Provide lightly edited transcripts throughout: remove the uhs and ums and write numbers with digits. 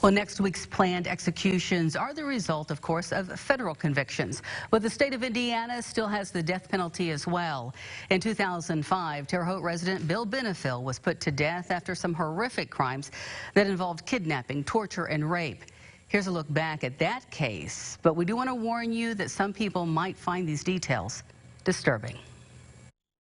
Well, next week's planned executions are the result, of course, of federal convictions. But the state of Indiana still has the death penalty as well. In 2005, Terre Haute resident Bill Benefiel was put to death after some horrific crimes that involved kidnapping, torture, and rape. Here's a look back at that case. But we do want to warn you that some people might find these details disturbing.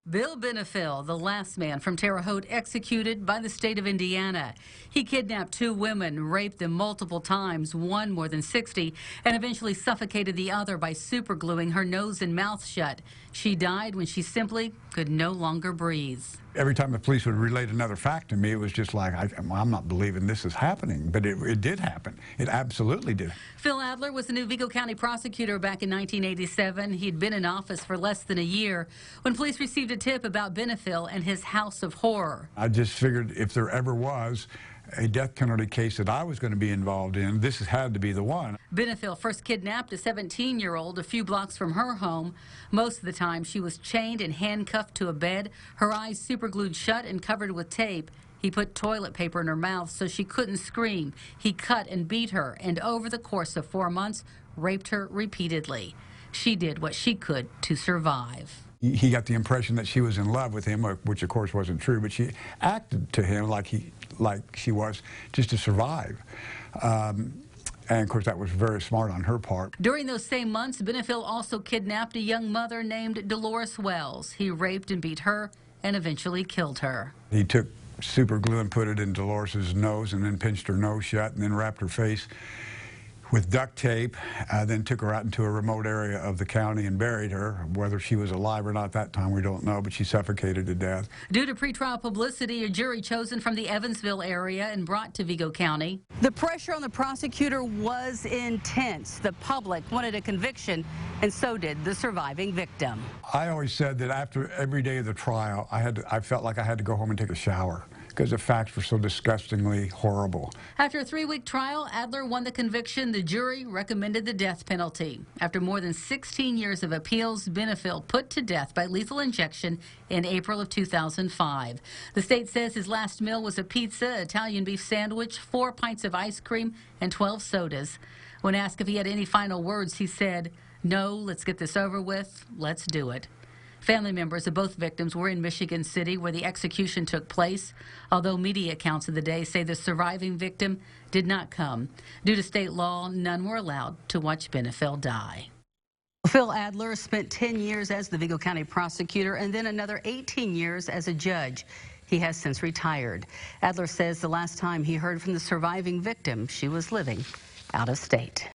Bill Benefiel, the last man from Terre Haute executed by the state of Indiana. He kidnapped two women, raped them multiple times, one more than 60, and eventually suffocated the other by supergluing her nose and mouth shut. She died when she simply could no longer breathe. Every time the police would relate another fact to me, it was just like, I'm not believing this is happening. But it did happen. It absolutely did. Phil Adler was the new Vigo County prosecutor back in 1987. He'd been in office for less than a year when police received a tip about Benefiel and his house of horror. I just figured if there ever was a death penalty case that I was going to be involved in, this had to be the one. Benefiel first kidnapped a 17-year-old a few blocks from her home. Most of the time, she was chained and handcuffed to a bed, her eyes superglued shut and covered with tape. He put toilet paper in her mouth so she couldn't scream. He cut and beat her, and over the course of 4 months, raped her repeatedly. She did what she could to survive. He got the impression that she was in love with him, which of course wasn't true, but she acted to him like she was, just to survive. And of course that was very smart on her part. During those same months, Benefiel also kidnapped a young mother named Dolores Wells. He raped and beat her and eventually killed her. He took super glue and put it in Dolores's nose and then pinched her nose shut and then wrapped her face with duct tape, then took her out into a remote area of the county and buried her. Whether she was alive or not that time, we don't know, but she suffocated to death. Due to pretrial publicity, a jury chosen from the Evansville area and brought to Vigo County. The pressure on the prosecutor was intense. The public wanted a conviction, and so did the surviving victim. I always said that after every day of the trial, I felt like I had to go home and take a shower, because the facts were so disgustingly horrible. After a 3-week trial, Adler won the conviction. The jury recommended the death penalty. After more than 16 years of appeals, Benefiel put to death by lethal injection in April of 2005. The state says his last meal was a pizza, Italian beef sandwich, 4 pints of ice cream, and 12 sodas. When asked if he had any final words, he said, "No, let's get this over with. Let's do it." Family members of both victims were in Michigan City where the execution took place, although media accounts of the day say the surviving victim did not come. Due to state law, none were allowed to watch Benefiel die. Phil Adler spent 10 years as the Vigo County prosecutor and then another 18 years as a judge. He has since retired. Adler says the last time he heard from the surviving victim, she was living out of state.